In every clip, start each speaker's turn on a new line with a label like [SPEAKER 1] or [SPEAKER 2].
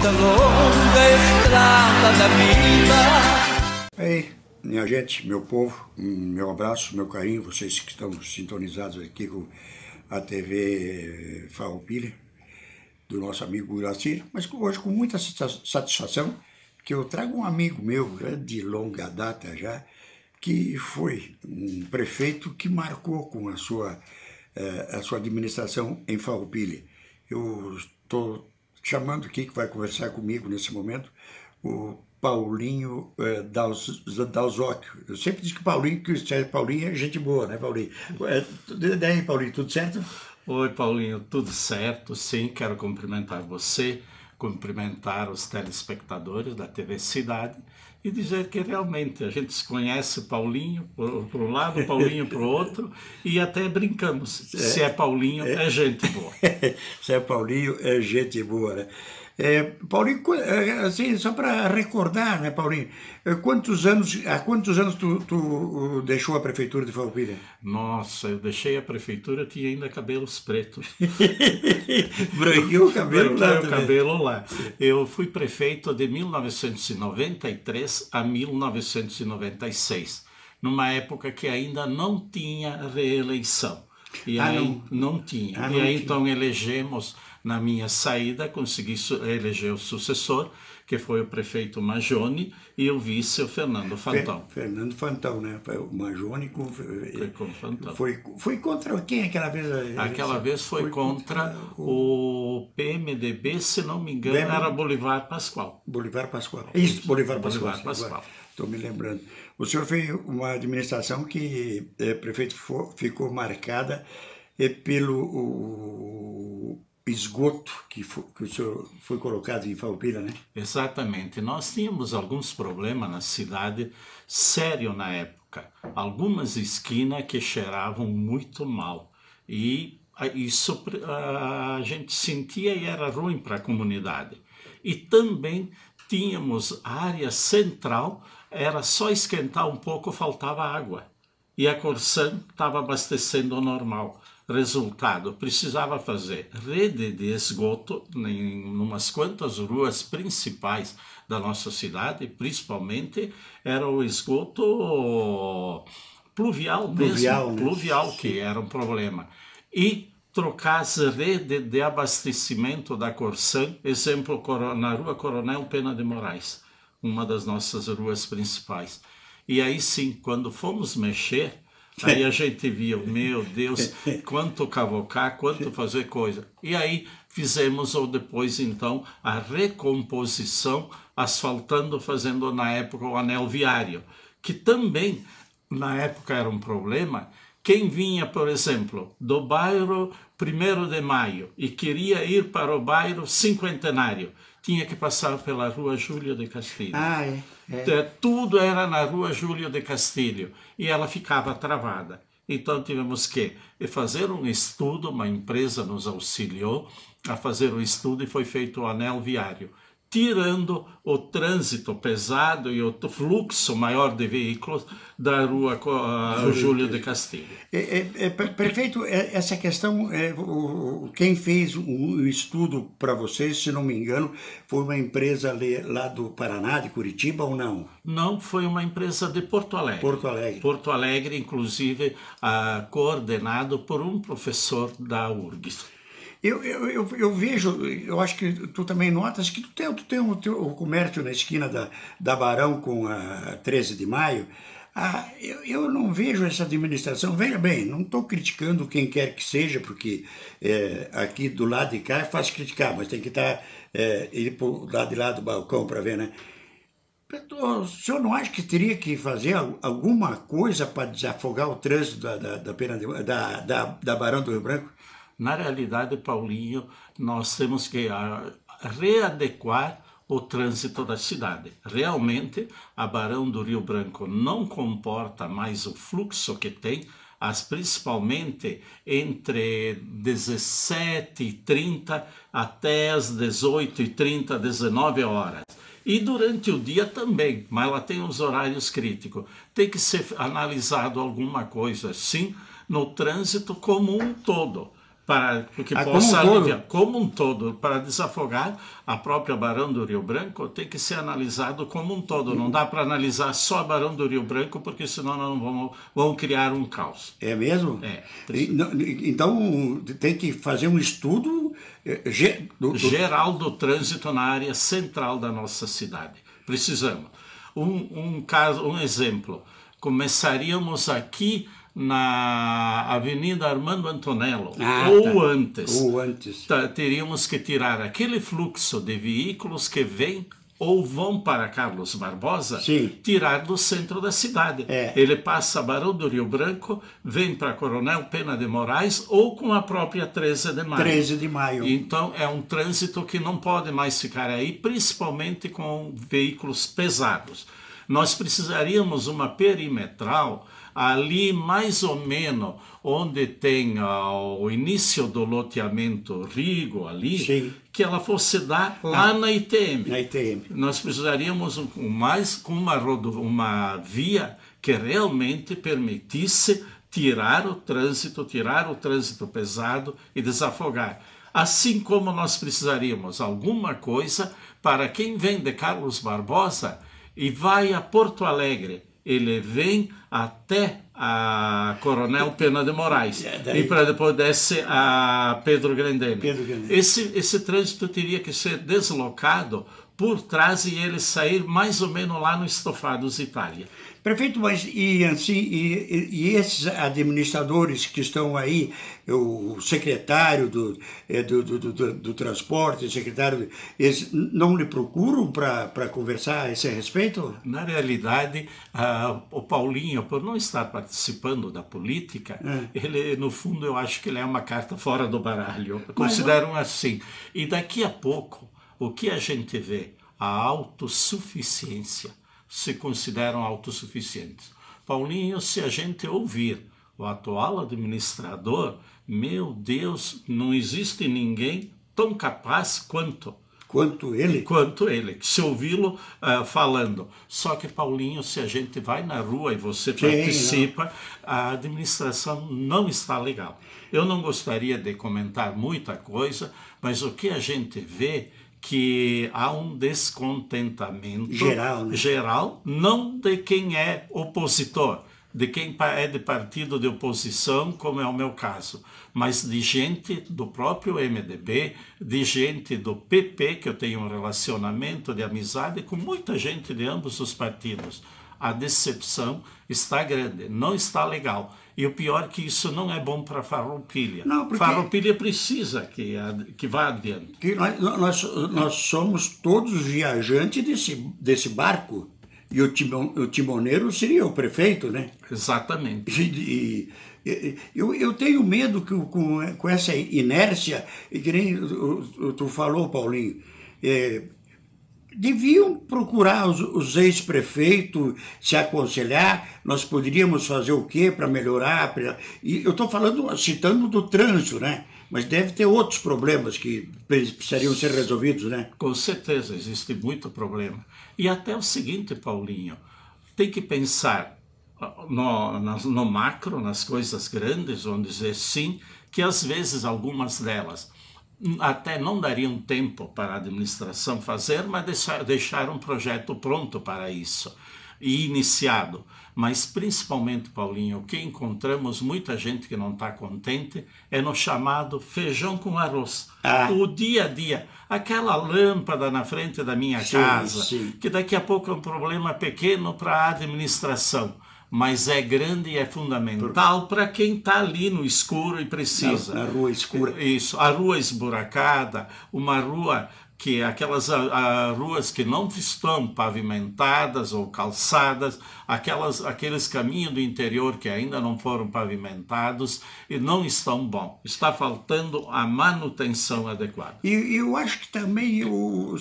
[SPEAKER 1] nesta longa estrada da vida.
[SPEAKER 2] Ei, minha gente, meu povo, meu abraço, meu carinho, vocês que estão sintonizados aqui com a TV Farroupilha, do nosso amigo Iracir, mas hoje com muita satisfação, que eu trago um amigo meu, de longa data já, que foi um prefeito que marcou com a sua administração em Farroupilha. Eu estou chamando aqui, que vai conversar comigo nesse momento, o Paulinho Dalzocchio. Eu sempre digo que Paulinho é gente boa, né, Paulinho? Daí, Paulinho, tudo certo?
[SPEAKER 3] Oi, Paulinho, tudo certo? Sim, quero cumprimentar você, cumprimentar os telespectadores da TV Cidade e dizer que realmente a gente se conhece Paulinho para um lado, Paulinho para o outro, e até brincamos. Se é Paulinho, é gente boa.
[SPEAKER 2] Se é Paulinho, é gente boa, né? Paulinho, assim, só para recordar, né, Paulinho, há quantos anos tu deixou a prefeitura de Farroupilha?
[SPEAKER 3] Nossa, eu deixei a prefeitura, tinha ainda cabelos pretos.
[SPEAKER 2] Branqueou o cabelo lá.
[SPEAKER 3] Branqueou o cabelo lá. Eu fui prefeito de 1993 a 1996, numa época que ainda não tinha reeleição. E aí não tinha. E aí então elegemos, na minha saída, consegui eleger o sucessor, que foi o prefeito Majoni, e o vice, o Fernando Fantão.
[SPEAKER 2] Fernando Fantão, né? O Majoni
[SPEAKER 3] foi com o Fantão.
[SPEAKER 2] Foi contra quem aquela vez?
[SPEAKER 3] Aquela vez foi contra o PMDB, se não me engano, era Bolivar Pascoal.
[SPEAKER 2] Bolivar Pascoal. Isso, Bolivar Pascoal. Estou me lembrando. O senhor fez uma administração que, prefeito, ficou marcada pelo esgoto que o senhor foi colocado em Farroupilha, né?
[SPEAKER 3] Exatamente. Nós tínhamos alguns problemas na cidade, sério na época. Algumas esquinas que cheiravam muito mal. E isso a gente sentia e era ruim para a comunidade. E também tínhamos a área central, era só esquentar um pouco, faltava água. E a Corsan estava abastecendo normal. Resultado, precisava fazer rede de esgoto em umas quantas ruas principais da nossa cidade, principalmente era o esgoto pluvial mesmo, pluvial que era um problema. E trocar as redes de abastecimento da Corsan, exemplo, na rua Coronel Pena de Moraes, uma das nossas ruas principais. E aí sim, quando fomos mexer, aí a gente via, meu Deus, quanto cavocar, quanto fazer coisa. E aí fizemos, ou depois então, a recomposição, asfaltando, fazendo na época o anel viário, que também na época era um problema. Quem vinha, por exemplo, do bairro 1º de Maio e queria ir para o bairro Cinquentenário, tinha que passar pela rua Júlio de Castilho. Tudo era na rua Júlio de Castilho e ela ficava travada. Então tivemos que fazer um estudo, uma empresa nos auxiliou a fazer o estudo e foi feito o anel viário, tirando o trânsito pesado e o fluxo maior de veículos da rua Júlio de Castilho.
[SPEAKER 2] Prefeito, essa questão, quem fez o estudo para vocês, se não me engano, foi uma empresa lá do Paraná, de Curitiba, ou não?
[SPEAKER 3] Não, foi uma empresa de Porto Alegre. Porto Alegre, inclusive, coordenado por um professor da URGS.
[SPEAKER 2] Eu vejo, eu acho que tu também notas que tu tem o comércio na esquina da Barão com a 13 de Maio. Eu não vejo essa administração, veja bem, não estou criticando quem quer que seja, porque aqui do lado de cá é fácil criticar, mas tem que ir para o lado de lá do balcão para ver, né? O senhor não acha que teria que fazer alguma coisa para desafogar o trânsito da Barão do Rio Branco?
[SPEAKER 3] Na realidade, Paulinho, nós temos que readequar o trânsito da cidade. Realmente, a Barão do Rio Branco não comporta mais o fluxo que tem, principalmente entre 17h30 até as 18h30, 19 horas. E durante o dia também, mas ela tem os horários críticos. Tem que ser analisado alguma coisa, sim, no trânsito como um todo. para que possa aliviar como um todo, para desafogar a própria Barão do Rio Branco, tem que ser analisado como um todo. Não dá para analisar só a Barão do Rio Branco, porque senão não vamos criar um caos.
[SPEAKER 2] É mesmo?
[SPEAKER 3] É.
[SPEAKER 2] Então tem que fazer um estudo
[SPEAKER 3] geral do trânsito na área central da nossa cidade. Precisamos. Um exemplo. Começaríamos aqui na Avenida Armando Antonello, ou antes. Teríamos que tirar aquele fluxo de veículos que vêm ou vão para Carlos Barbosa, tirar do centro da cidade. Ele passa Barão do Rio Branco, vem para Coronel Pena de Moraes ou com a própria 13 de Maio.
[SPEAKER 2] 13 de Maio.
[SPEAKER 3] Então é um trânsito que não pode mais ficar aí, principalmente com veículos pesados. Nós precisaríamos uma perimetral ali mais ou menos onde tem o início do loteamento Rigo ali, que ela fosse dar lá na ITM.
[SPEAKER 2] Na ITM.
[SPEAKER 3] Nós precisaríamos com uma via que realmente permitisse tirar o trânsito pesado e desafogar. Assim como nós precisaríamos alguma coisa para quem vem de Carlos Barbosa e vai a Porto Alegre. Ele vem até a Coronel Pena de Moraes e para depois desce a Pedro Grandene. Esse trânsito teria que ser deslocado por trás e ele sair mais ou menos lá no Estofados Itália.
[SPEAKER 2] Prefeito, mas e esses administradores que estão aí, o secretário do transporte, o secretário, eles não lhe procuram para conversar a esse respeito?
[SPEAKER 3] Na realidade, o Paulinho, por não estar participando da política, ele, no fundo, eu acho que ele é uma carta fora do baralho. Consideram assim. E daqui a pouco, o que a gente vê? A autossuficiência. Se consideram autossuficientes. Paulinho, se a gente ouvir o atual administrador, meu Deus, não existe ninguém tão capaz quanto ele, se ouvi-lo falando. Só que, Paulinho, se a gente vai na rua e você participa, a administração não está legal. Eu não gostaria de comentar muita coisa, mas o que a gente vê que há um descontentamento geral, não de quem é opositor, de quem é de partido de oposição, como é o meu caso, mas de gente do próprio MDB, de gente do PP, que eu tenho um relacionamento de amizade com muita gente de ambos os partidos. A decepção está grande, não está legal. E o pior é que isso não é bom para Farroupilha. Farroupilha precisa que vá adiante.
[SPEAKER 2] Nós somos todos viajantes desse barco. E o timoneiro seria o prefeito, né?
[SPEAKER 3] Exatamente.
[SPEAKER 2] Eu tenho medo que com essa inércia, e que nem tu falou, Paulinho, deviam procurar os ex-prefeitos, se aconselhar, nós poderíamos fazer o quê para melhorar? E eu estou citando do trânsito, né? Mas deve ter outros problemas que precisariam ser resolvidos, né?
[SPEAKER 3] Com certeza, existe muito problema. E até o seguinte, Paulinho, tem que pensar no macro, nas coisas grandes, vamos dizer sim, que às vezes algumas delas até não dariam tempo para a administração fazer, mas deixar um projeto pronto para isso e iniciado. Mas principalmente, Paulinho, o que encontramos muita gente que não está contente é no chamado feijão com arroz. O dia a dia, aquela lâmpada na frente da minha casa, que daqui a pouco é um problema pequeno para a administração, mas é grande e é fundamental para quem está ali no escuro e precisa.
[SPEAKER 2] Na rua escura.
[SPEAKER 3] Isso, a rua esburacada, uma rua que aquelas ruas que não estão pavimentadas ou calçadas, aqueles caminhos do interior que ainda não foram pavimentados e não estão bons. Está faltando a manutenção adequada.
[SPEAKER 2] E eu acho que também, o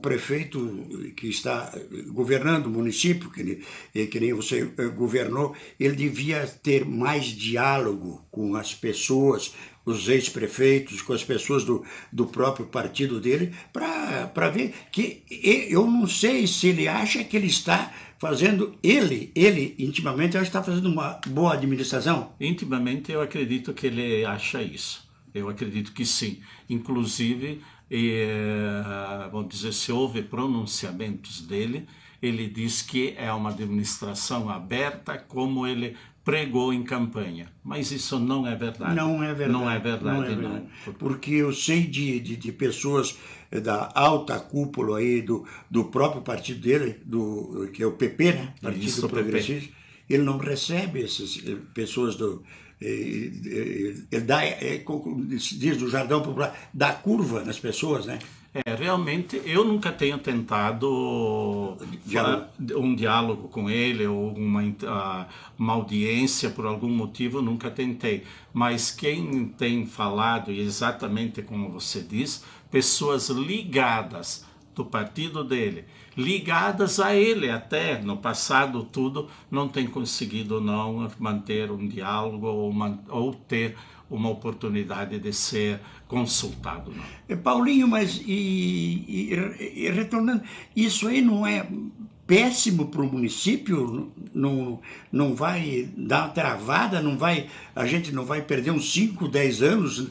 [SPEAKER 2] prefeito que está governando o município, que nem você governou, ele devia ter mais diálogo com as pessoas, os ex-prefeitos, com as pessoas do próprio partido dele, para ver que eu não sei se ele acha que ele está fazendo, ele intimamente, acho que está fazendo uma boa administração.
[SPEAKER 3] Intimamente eu acredito que ele acha isso. Eu acredito que sim. Inclusive, vamos dizer, se houve pronunciamentos dele, ele diz que é uma administração aberta, como ele pregou em campanha. Mas isso não é verdade.
[SPEAKER 2] Não é verdade.
[SPEAKER 3] Não é verdade, não.
[SPEAKER 2] Porque eu sei de pessoas da alta cúpula aí do próprio partido dele, que é o PP, né? Partido Progressista. Ele não recebe essas pessoas ele dá, como diz do jargão popular, dá curva nas pessoas, né?
[SPEAKER 3] Realmente, eu nunca tenho tentado um diálogo com ele ou uma audiência, por algum motivo, nunca tentei. Mas quem tem falado, exatamente como você diz, pessoas ligadas do partido dele, ligadas a ele até, no passado tudo, não tem conseguido não manter um diálogo ou ter uma oportunidade de ser consultado. Não.
[SPEAKER 2] Paulinho, mas retornando, isso aí não é péssimo para o município? Não vai dar uma travada? A gente não vai perder uns 5, 10 anos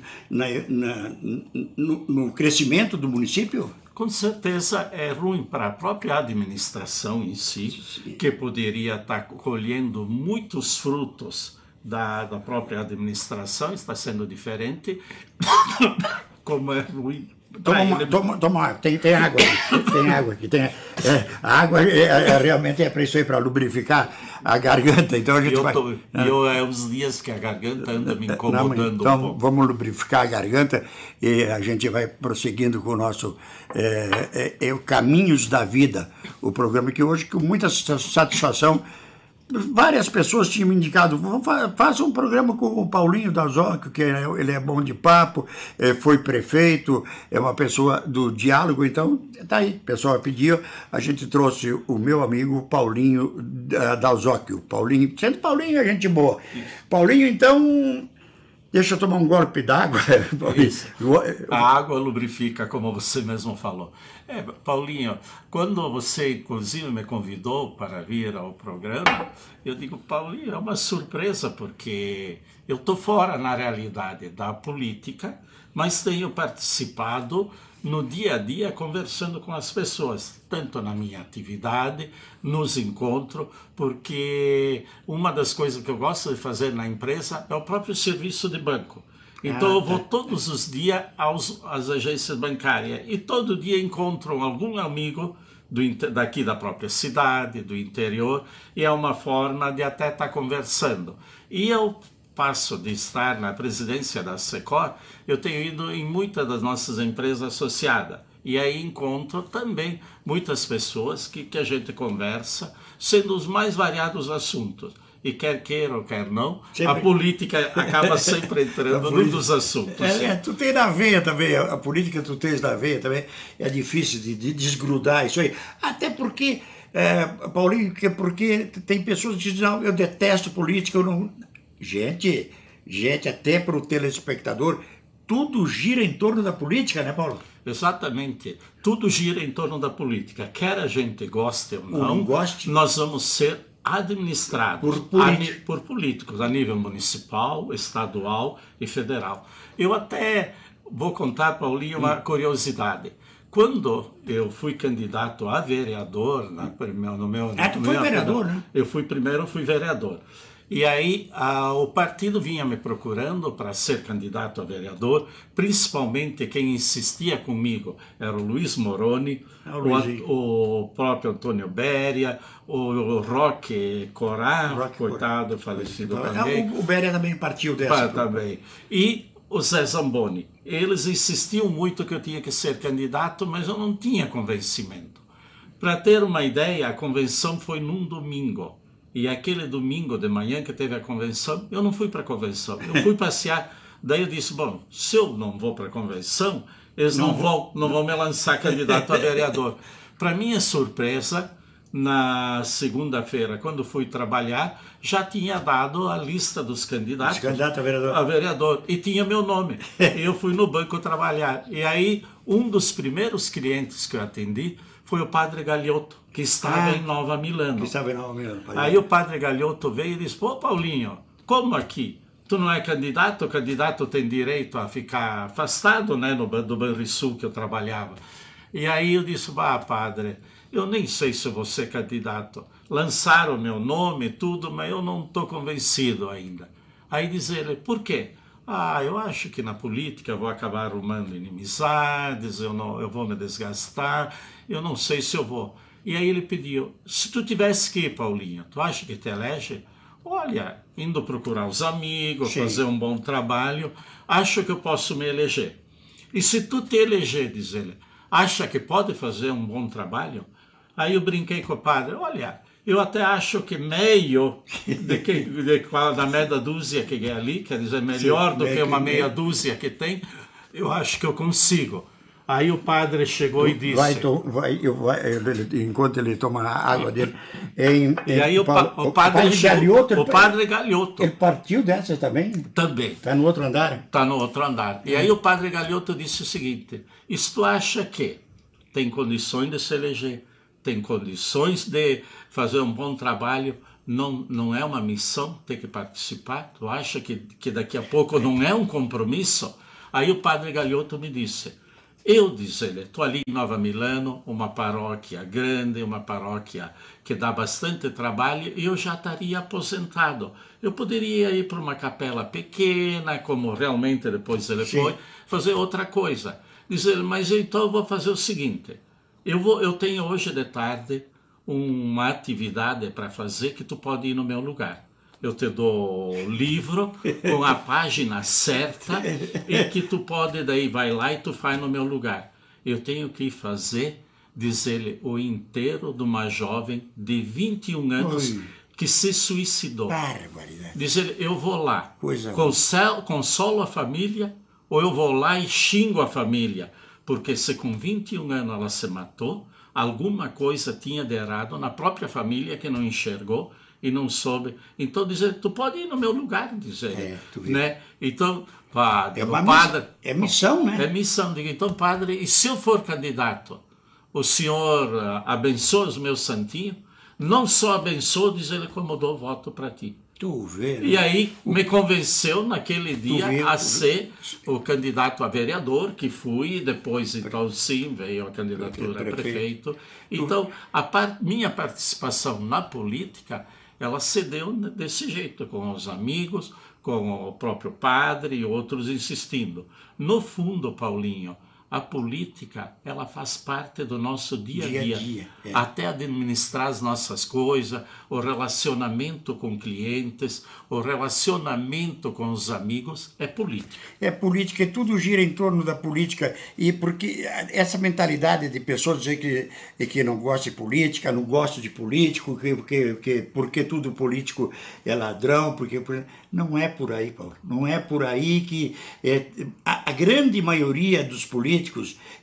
[SPEAKER 2] no crescimento do município?
[SPEAKER 3] Com certeza é ruim para a própria administração em si, que poderia estar colhendo muitos frutos da própria administração, está sendo diferente, como é ruim.
[SPEAKER 2] Toma, tem água aqui, tem água aqui. A água realmente é para isso aí, para lubrificar a garganta. Então a gente
[SPEAKER 3] os dias que a garganta anda me incomodando
[SPEAKER 2] então,
[SPEAKER 3] um pouco.
[SPEAKER 2] Vamos lubrificar a garganta e a gente vai prosseguindo com o nosso Caminhos da Vida, o programa que hoje, com muita satisfação, várias pessoas tinham me indicado, faça um programa com o Paulinho Dalzocchio, que ele é bom de papo, foi prefeito, é uma pessoa do diálogo, então tá aí, o pessoal pediu, a gente trouxe o meu amigo Paulinho Dalzocchio. Paulinho, sendo Paulinho é gente boa. Paulinho, então, deixa eu tomar um golpe d'água.
[SPEAKER 3] A água lubrifica, como você mesmo falou. Paulinho, quando você, inclusive, me convidou para vir ao programa, eu digo, Paulinho, é uma surpresa, porque eu estou fora, na realidade, da política, mas tenho participado no dia a dia, conversando com as pessoas, tanto na minha atividade, nos encontros, porque uma das coisas que eu gosto de fazer na empresa é o próprio serviço de banco. Então eu vou todos os dias às agências bancárias e todo dia encontro algum amigo daqui da própria cidade, do interior, e é uma forma de até estar conversando. E eu passo de estar na presidência da Secor, eu tenho ido em muitas das nossas empresas associadas. E aí encontro também muitas pessoas que a gente conversa, sendo os mais variados assuntos. E quer queira ou quer não, sempre. A política acaba sempre entrando num dos assuntos.
[SPEAKER 2] Tu tem na veia também, a política tu tens na veia também, é difícil de desgrudar isso aí. Até porque, Paulinho, porque tem pessoas que dizem, não, eu detesto política, eu não... Gente, até para o telespectador, tudo gira em torno da política, né, Paulo?
[SPEAKER 3] Exatamente. Tudo gira em torno da política. Quer a gente goste ou não, nós vamos ser administrados por políticos a nível municipal, estadual e federal. Eu até vou contar, Paulinho, uma curiosidade. Quando eu fui candidato a vereador,
[SPEAKER 2] tu foi vereador, né?
[SPEAKER 3] Eu fui vereador. E aí o partido vinha me procurando para ser candidato a vereador, principalmente quem insistia comigo era o Luiz Moroni, o próprio Antônio Beria, o Roque Corá, coitado, falecido também.
[SPEAKER 2] O Beria também partiu dessa.
[SPEAKER 3] Também. E o Zé Zamboni. Eles insistiam muito que eu tinha que ser candidato, mas eu não tinha convencimento. Para ter uma ideia, a convenção foi num domingo. E aquele domingo de manhã que teve a convenção, eu não fui para a convenção, eu fui passear. Daí eu disse, bom, se eu não vou para a convenção, eles não vão me lançar candidato a vereador. Para minha surpresa, na segunda-feira, quando fui trabalhar, já tinha dado a lista dos candidatos.
[SPEAKER 2] Candidato a vereador.
[SPEAKER 3] A vereador. E tinha meu nome. Eu fui no banco trabalhar. E aí, um dos primeiros clientes que eu atendi foi o padre Gagliotto, que estava em Nova Milano.
[SPEAKER 2] Que estava em Nova Milano.
[SPEAKER 3] Aí o padre Gagliotto veio e disse: pô, Paulinho, como aqui? Tu não é candidato? O candidato tem direito a ficar afastado, né, do Banrisul que eu trabalhava. E aí eu disse: bah, padre, eu nem sei se eu vou ser candidato. Lançaram meu nome, tudo, mas eu não estou convencido ainda. Aí diz ele: por quê? Ah, eu acho que na política eu vou acabar arrumando inimizades, eu vou me desgastar, eu não sei se eu vou. E aí ele pediu: se tu tivesse que ir, Paulinho, tu acha que te elege? Olha, indo procurar os amigos,
[SPEAKER 2] Sim.
[SPEAKER 3] fazer um bom trabalho, acho que eu posso me eleger. E se tu te eleger, diz ele, acha que pode fazer um bom trabalho? Aí eu brinquei com o padre: olha, eu até acho que meio da meia dúzia que é ali, quer dizer, melhor do que uma meia dúzia que tem, eu acho que eu consigo. Aí o padre chegou e disse...
[SPEAKER 2] Enquanto ele toma a água dele...
[SPEAKER 3] E aí o padre Gagliotto...
[SPEAKER 2] Ele partiu dessa também?
[SPEAKER 3] Também.
[SPEAKER 2] Está no outro andar?
[SPEAKER 3] Está no outro andar. E aí o padre Gagliotto disse o seguinte: e se tu acha que tem condições de se eleger, tem condições de fazer um bom trabalho, não é uma missão ter que participar? Tu acha que daqui a pouco não é um compromisso? Aí o padre Gagliotto me disse... Eu, diz ele, estou ali em Nova Milano, uma paróquia grande, uma paróquia que dá bastante trabalho, e eu já estaria aposentado. Eu poderia ir para uma capela pequena, como realmente depois ele foi, fazer outra coisa. Diz ele: mas então eu vou fazer o seguinte, eu tenho hoje de tarde uma atividade para fazer que tu pode ir no meu lugar. Eu te dou o livro com a página certa e que tu pode, daí vai lá e tu faz no meu lugar. Eu tenho que ir fazer, diz ele, o enterro de uma jovem de 21 anos que se suicidou.
[SPEAKER 2] Barbaridade.
[SPEAKER 3] Diz ele: eu vou lá, consolo a família, ou eu vou lá e xingo a família, porque se com 21 anos ela se matou, alguma coisa tinha de errado na própria família que não enxergou e não soube. Então, dizer, tu pode ir no meu lugar, dizer, né? Então, padre,
[SPEAKER 2] é missão, né?
[SPEAKER 3] É missão. Digo: então, padre, e se eu for candidato, o senhor abençoa os meus santinhos? Não só abençoa, diz ele, como dou voto para ti.
[SPEAKER 2] Tu vê, né?
[SPEAKER 3] E aí me convenceu naquele dia a ser o candidato a vereador, que fui, e depois então sim veio a candidatura a prefeito. Então minha participação na política, ela se deu desse jeito, com os amigos, com o próprio padre e outros insistindo. No fundo, Paulinho, a política, ela faz parte do nosso dia a dia. Até administrar as nossas coisas, o relacionamento com clientes, o relacionamento com os amigos, é política.
[SPEAKER 2] É política, tudo gira em torno da política. E porque essa mentalidade de pessoas dizer que não gosta de política, não gosta de político, porque tudo político é ladrão, não é por aí, Paulo. Não é por aí que a grande maioria dos políticos,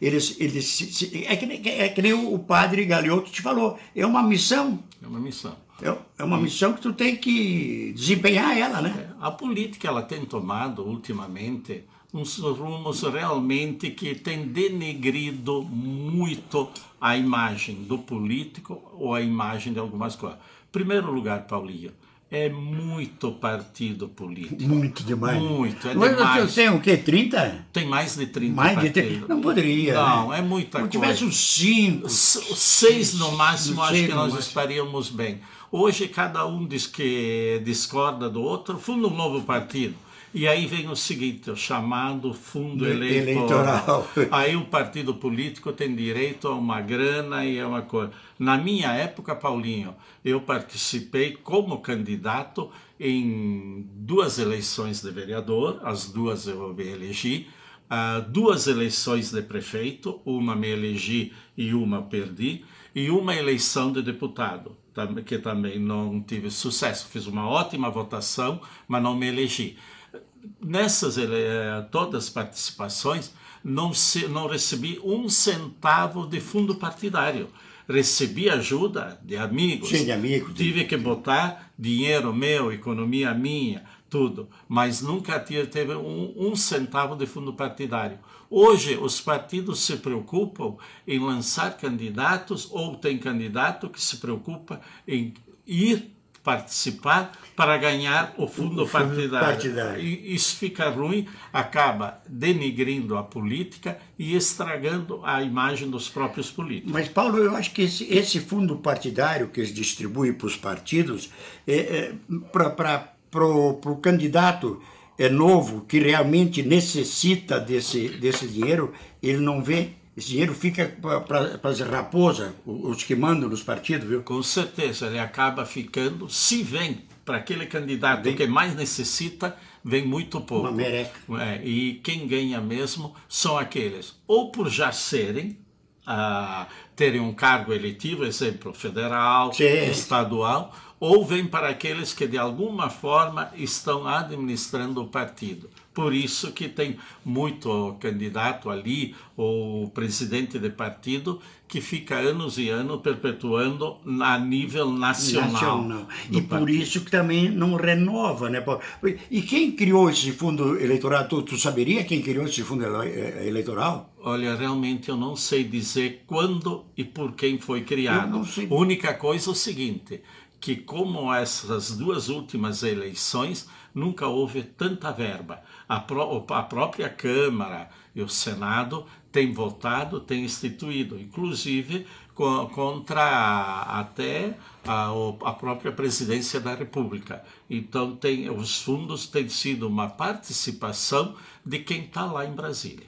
[SPEAKER 2] é que nem o padre Gagliotto te falou, é uma missão.
[SPEAKER 3] É uma missão.
[SPEAKER 2] É uma missão que tu tem que desempenhar ela, né?
[SPEAKER 3] A política, ela tem tomado ultimamente uns rumos realmente que tem denegrido muito a imagem do político ou a imagem de algumas coisas. Em primeiro lugar, Paulinho, é muito partido político.
[SPEAKER 2] Muito demais.
[SPEAKER 3] Muito,
[SPEAKER 2] demais. Tem o quê? 30?
[SPEAKER 3] Tem mais de 30
[SPEAKER 2] mais de 30? Não poderia.
[SPEAKER 3] Não,
[SPEAKER 2] né?
[SPEAKER 3] É muita coisa.
[SPEAKER 2] Se tivesse uns 5.
[SPEAKER 3] 6 no máximo, acho que nós estaríamos bem. Hoje cada um diz que discorda do outro, funda um novo partido. E aí vem o seguinte, o chamado fundo eleitoral. Aí o partido político tem direito a uma grana e a uma coisa. Na minha época, Paulinho, eu participei como candidato em 2 eleições de vereador, as 2 eu me elegi, 2 eleições de prefeito, uma me elegi e uma perdi, e uma eleição de deputado, que também não tive sucesso. Fiz uma ótima votação, mas não me elegi. Nessas todas as participações, não recebi 1 centavo de fundo partidário. recebi ajuda de amigos.
[SPEAKER 2] Sim, de amigos.
[SPEAKER 3] Tive que botar dinheiro meu, economia minha, tudo. Mas nunca teve um centavo de fundo partidário. Hoje, os partidos se preocupam em lançar candidatos, ou tem candidato que se preocupa em ir participar para ganhar o fundo partidário. E isso fica ruim, acaba denigrindo a política e estragando a imagem dos próprios políticos.
[SPEAKER 2] Mas, Paulo, eu acho que esse fundo partidário que eles distribuem para os partidos, para o candidato novo que realmente necessita desse dinheiro, ele não vê. Esse dinheiro fica para as raposas, os que mandam nos partidos, viu?
[SPEAKER 3] Com certeza, ele acaba ficando, se vem para aquele candidato que mais necessita, vem muito pouco.
[SPEAKER 2] Uma mereca.
[SPEAKER 3] E quem ganha mesmo são aqueles, ou por já serem, terem um cargo eletivo, exemplo, federal, estadual, ou vem para aqueles que de alguma forma estão administrando o partido. Por isso que tem muito candidato ali, ou presidente de partido, que fica anos e anos perpetuando a nível nacional.
[SPEAKER 2] E por isso que também não renova, né, Paulo? E quem criou esse fundo eleitoral? Tu saberia quem criou esse fundo eleitoral?
[SPEAKER 3] Olha, realmente eu não sei dizer quando e por quem foi criado.
[SPEAKER 2] Eu não sei.
[SPEAKER 3] A única coisa é o seguinte, que como essas duas últimas eleições, nunca houve tanta verba. A própria Câmara e o Senado têm votado, têm instituído, inclusive contra até a própria presidência da República. Então, os fundos têm sido uma participação de quem está lá em Brasília.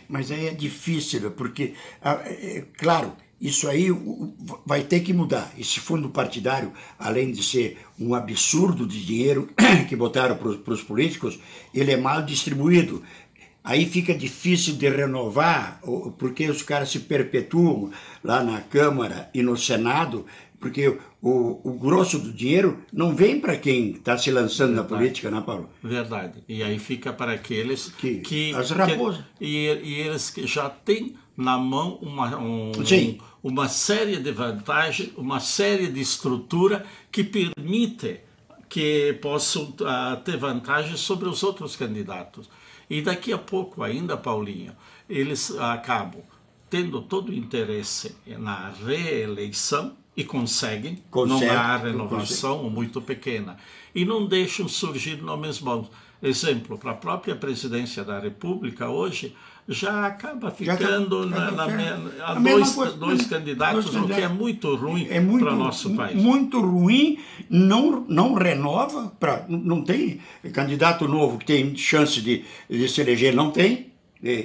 [SPEAKER 2] Mas aí é difícil, porque, claro, isso aí vai ter que mudar. Esse fundo partidário, além de ser um absurdo de dinheiro que botaram para os políticos, ele é mal distribuído. Aí fica difícil de renovar, porque os caras se perpetuam lá na Câmara e no Senado, porque o grosso do dinheiro não vem para quem está se lançando na política, né, Paulo?
[SPEAKER 3] Verdade. E aí fica para aqueles que
[SPEAKER 2] as raposas.
[SPEAKER 3] E eles que já têm na mão uma série de vantagens, uma série de estrutura que permite que possam ter vantagens sobre os outros candidatos. E daqui a pouco ainda, Paulinho, eles acabam tendo todo o interesse na reeleição e conseguem, não há renovação ou muito pequena. E não deixam surgir nomes bons. Exemplo, para a própria presidência da República hoje, já acaba ficando dois candidatos, o que é muito ruim para o nosso país.
[SPEAKER 2] Muito ruim, não renova, não tem candidato novo que tem chance de se eleger, não tem,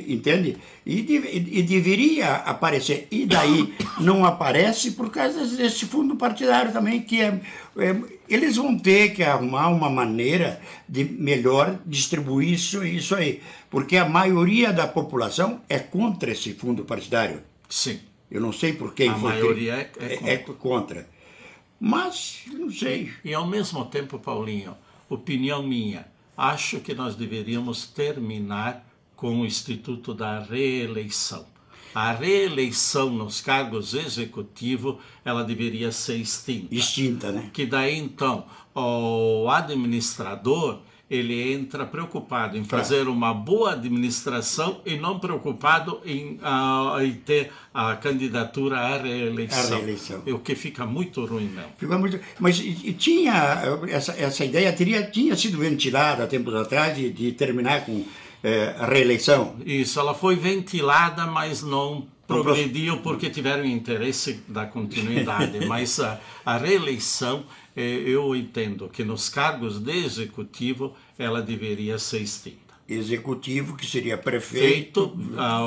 [SPEAKER 2] entende? E deveria aparecer, e daí não aparece por causa desse fundo partidário também, que eles vão ter que arrumar uma maneira de melhor distribuir isso aí, porque a maioria da população é contra esse fundo partidário.
[SPEAKER 3] Sim.
[SPEAKER 2] Eu não sei por quem
[SPEAKER 3] a maioria é
[SPEAKER 2] contra. Mas, não sei.
[SPEAKER 3] E ao mesmo tempo, Paulinho, opinião minha, acho que nós deveríamos terminar com o Instituto da Reeleição. A reeleição nos cargos executivos, ela deveria ser extinta.
[SPEAKER 2] Extinta, né?
[SPEAKER 3] Que daí, então, o administrador, ele entra preocupado em fazer uma boa administração e não preocupado em ter a candidatura à reeleição. O que fica muito ruim mesmo.
[SPEAKER 2] Fica muito... Mas tinha essa ideia tinha sido ventilada há tempos atrás de terminar com a reeleição?
[SPEAKER 3] Isso, ela foi ventilada, mas não progrediu porque tiveram interesse da continuidade. Mas a reeleição, eu entendo que nos cargos de executivo ela deveria ser extinta.
[SPEAKER 2] Executivo, que seria prefeito,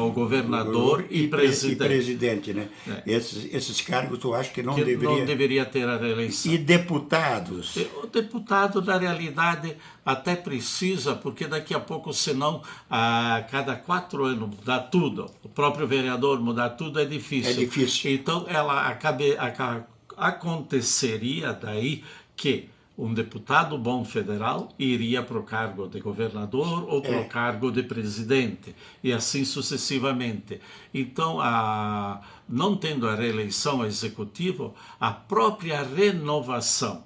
[SPEAKER 3] o governador e presidente.
[SPEAKER 2] Né? Esses cargos tu acha que não
[SPEAKER 3] deveria ter a reeleição.
[SPEAKER 2] E deputados?
[SPEAKER 3] O deputado, na realidade, até precisa, porque daqui a pouco, senão, a cada 4 anos mudar tudo, o próprio vereador mudar tudo é difícil.
[SPEAKER 2] É difícil.
[SPEAKER 3] Então, aconteceria daí que um deputado bom federal iria para o cargo de governador ou para o cargo de presidente, e assim sucessivamente. Então, não tendo a reeleição ao executivo, a própria renovação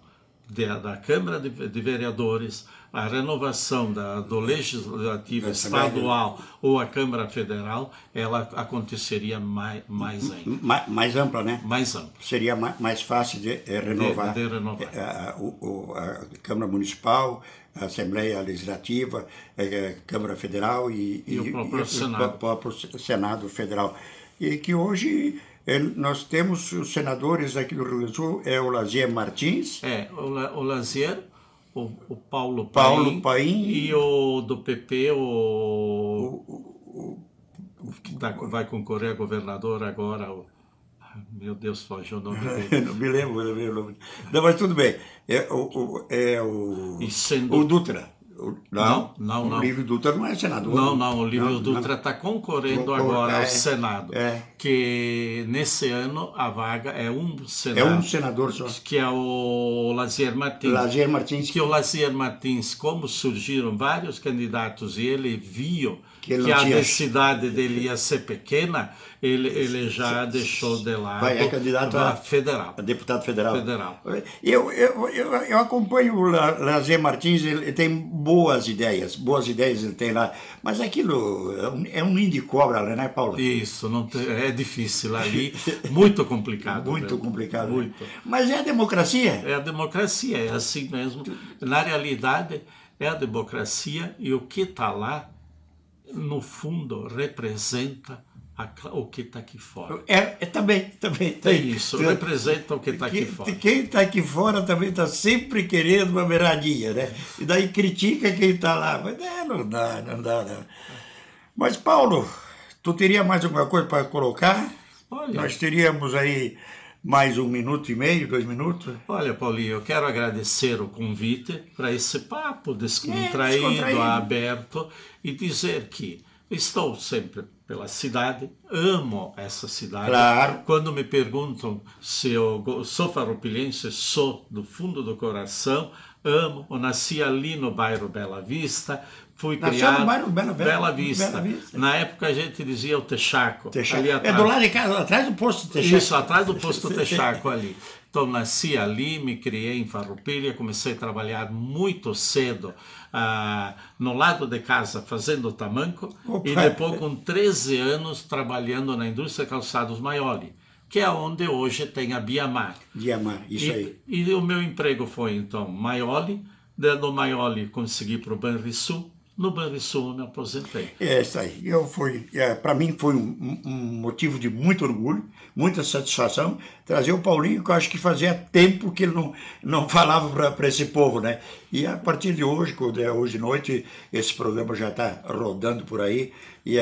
[SPEAKER 3] da Câmara de Vereadores, a renovação do Legislativo Estadual ou a Câmara Federal, ela aconteceria mais ainda.
[SPEAKER 2] Mais ampla, né?
[SPEAKER 3] Mais ampla.
[SPEAKER 2] Seria mais fácil de renovar,
[SPEAKER 3] de renovar.
[SPEAKER 2] A Câmara Municipal, a Assembleia Legislativa, a Câmara Federal e
[SPEAKER 3] o próprio Senado.
[SPEAKER 2] O próprio Senado Federal. E que hoje nós temos os senadores aqui do Rio Grande do Sul, o Lazier Martins.
[SPEAKER 3] O Lazier, o Paulo
[SPEAKER 2] Paim
[SPEAKER 3] e o do PP, que vai concorrer a governador agora, meu Deus, fugiu o nome dele.
[SPEAKER 2] Não me lembro. Não, mas tudo bem. O Dutra. Não. O Lívio Dutra não é senador.
[SPEAKER 3] Não, o Lívio Dutra está concorrendo agora ao Senado. Que nesse ano a vaga é um senador.
[SPEAKER 2] É um senador só.
[SPEAKER 3] Que é o Lazier Martins. Que o Lazier Martins, como surgiram vários candidatos e ele viu que a densidade dele ia ser pequena, ele já deixou de lado.
[SPEAKER 2] É candidato a
[SPEAKER 3] federal.
[SPEAKER 2] A deputado federal. Eu acompanho o Lazier Martins, ele tem boas ideias ele tem lá, mas aquilo é um ninho de cobra, né, Paulo?
[SPEAKER 3] Isso, é difícil ali, muito complicado.
[SPEAKER 2] Muito complicado.
[SPEAKER 3] Muito.
[SPEAKER 2] Mas é a democracia?
[SPEAKER 3] É a democracia, é assim mesmo. Na realidade, é a democracia, e o que está lá, no fundo, representa o que está aqui fora.
[SPEAKER 2] Também.
[SPEAKER 3] É isso, representa o que está aqui fora.
[SPEAKER 2] Quem está aqui fora também está sempre querendo uma beiradinha, né? E daí critica quem está lá. Mas não dá. Mas, Paulo, tu teria mais alguma coisa para colocar?
[SPEAKER 3] Olha,
[SPEAKER 2] nós teríamos aí mais 1 minuto e meio, 2 minutos.
[SPEAKER 3] Olha, Paulinho, eu quero agradecer o convite para esse papo descontraído, aberto, e dizer que estou sempre pela cidade, amo essa cidade.
[SPEAKER 2] Claro.
[SPEAKER 3] Quando me perguntam se eu sou farroupilhense, sou do fundo do coração, amo. Eu nasci ali no bairro Bela Vista, fui criado
[SPEAKER 2] no bairro
[SPEAKER 3] Bela Vista. Na época a gente dizia o Texaco.
[SPEAKER 2] É do lado de casa, atrás do posto Texaco.
[SPEAKER 3] Isso, atrás do posto Texaco ali. Então, nasci ali, me criei em Farroupilha, comecei a trabalhar muito cedo no lado de casa, fazendo tamanco, e depois, com 13 anos, trabalhando na indústria Calçados Maioli, que é onde hoje tem a Biamar.
[SPEAKER 2] Isso aí.
[SPEAKER 3] E o meu emprego foi, então, Maioli, do Maioli consegui para o Banrisul. No Banrisul eu me aposentei.
[SPEAKER 2] Isso aí. Para mim foi um motivo de muito orgulho, muita satisfação, trazer o Paulinho, que eu acho que fazia tempo que ele não falava para esse povo, né? E a partir de hoje, hoje à noite, esse programa já está rodando por aí, e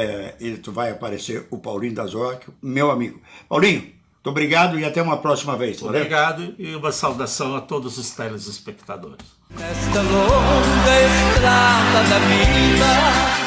[SPEAKER 2] vai aparecer o Paulinho das Orques, meu amigo. Paulinho, muito obrigado e até uma próxima vez.
[SPEAKER 3] Obrigado, e uma saudação a todos os telespectadores.
[SPEAKER 1] Nesta longa estrada da vida